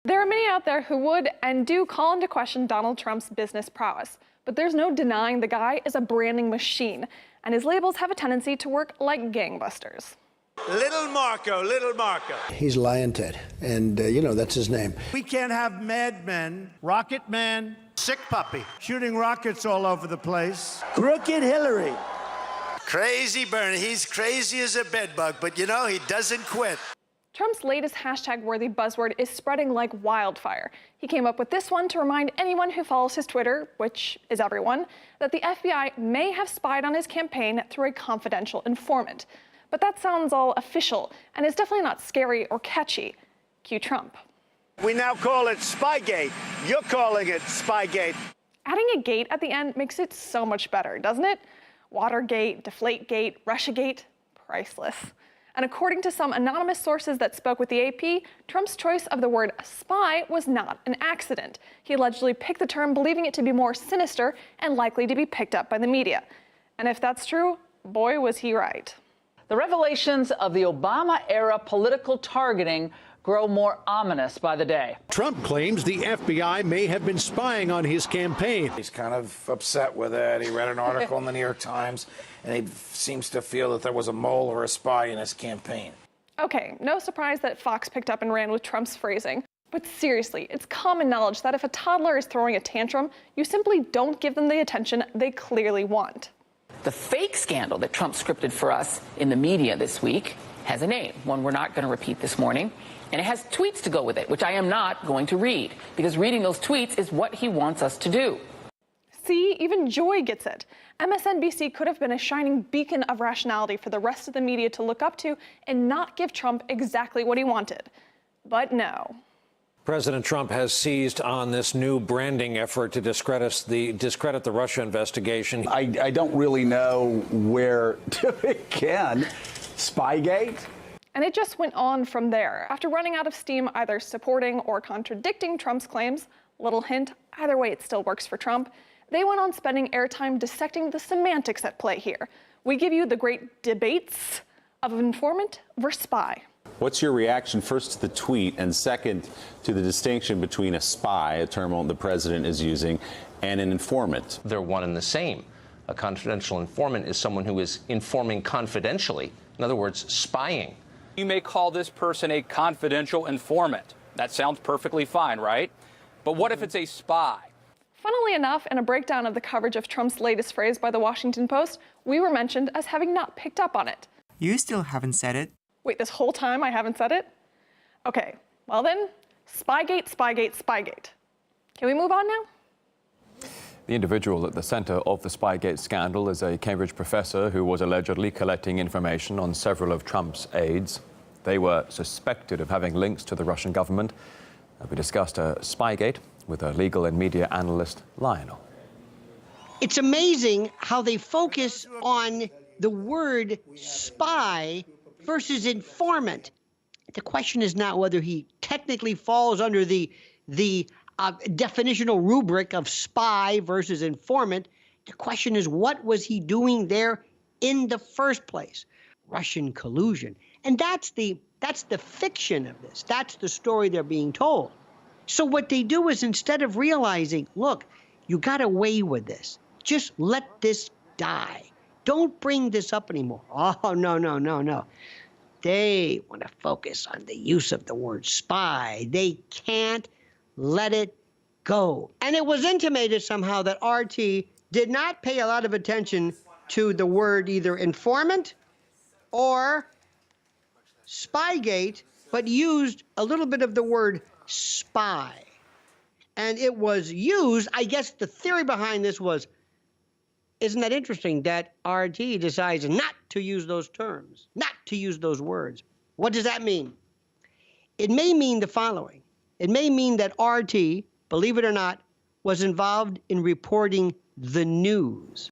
There are many out there who would and do call into question Donald Trump's business prowess, but there's no denying the guy is a branding machine, and his labels have a tendency to work like gangbusters. Little Marco, Little Marco. He's Lion Ted, and that's his name. We can't have madmen, Rocket Man, Sick Puppy, shooting rockets all over the place. Crooked Hillary. Crazy Bernie, he's crazy as a bedbug, but he doesn't quit. Trump's latest hashtag-worthy buzzword is spreading like wildfire. He came up with this one to remind anyone who follows his Twitter, which is everyone, that the FBI may have spied on his campaign through a confidential informant. But that sounds all official, and is definitely not scary or catchy. Cue Trump. We now call it Spygate. You're calling it Spygate. Adding a gate at the end makes it so much better, doesn't it? Watergate, Deflategate, Russiagate, priceless. And according to some anonymous sources that spoke with the AP, Trump's choice of the word spy was not an accident. He allegedly picked the term believing it to be more sinister and likely to be picked up by the media. And if that's true, boy, was he right. The revelations of the Obama-era political targeting grow more ominous by the day. Trump claims the FBI may have been spying on his campaign. He's kind of upset with it. He read an article in the New York Times, and he seems to feel that there was a mole or a spy in his campaign. Okay, no surprise that Fox picked up and ran with Trump's phrasing. But seriously, it's common knowledge that if a toddler is throwing a tantrum, you simply don't give them the attention they clearly want. The fake scandal that Trump scripted for us in the media this week has a name, one we're not going to repeat this morning, and it has tweets to go with it, which I am not going to read, because reading those tweets is what he wants us to do. See, even Joy gets it. MSNBC could have been a shining beacon of rationality for the rest of the media to look up to and not give Trump exactly what he wanted. But no. President Trump has seized on this new branding effort to discredit the Russia investigation. I don't really know where to begin. Spygate? And it just went on from there. After running out of steam either supporting or contradicting Trump's claims, little hint, either way it still works for Trump, they went on spending airtime dissecting the semantics at play here. We give you the great debates of informant versus spy. What's your reaction, first to the tweet, and second to the distinction between a spy, a term the president is using, and an informant? They're one and the same. A confidential informant is someone who is informing confidentially. In other words, spying. You may call this person a confidential informant. That sounds perfectly fine, right? But what if it's a spy? Funnily enough, in a breakdown of the coverage of Trump's latest phrase by the Washington Post, we were mentioned as having not picked up on it. You still haven't said it. Wait, this whole time I haven't said it? Okay, well then, Spygate, Spygate, Spygate. Can we move on now? The individual at the center of the Spygate scandal is a Cambridge professor who was allegedly collecting information on several of Trump's aides. They were suspected of having links to the Russian government. We discussed Spygate with a legal and media analyst, Lionel. It's amazing how they focus on the word spy versus informant. The question is not whether he technically falls under the definitional rubric of spy versus informant. The question is, what was he doing there in the first place? Russian collusion. And that's the fiction of this. That's the story they're being told. So what they do is, instead of realizing, look, you got away with this, just let this die. Don't bring this up anymore. Oh, no, no, no, no. They want to focus on the use of the word spy. They can't let it go. And it was intimated somehow that RT did not pay a lot of attention to the word either informant or Spygate, but used a little bit of the word spy. And it was used, I guess the theory behind this was, isn't that interesting that RT decides not to use those terms, not to use those words? What does that mean? It may mean the following. It may mean that RT, believe it or not, was involved in reporting the news.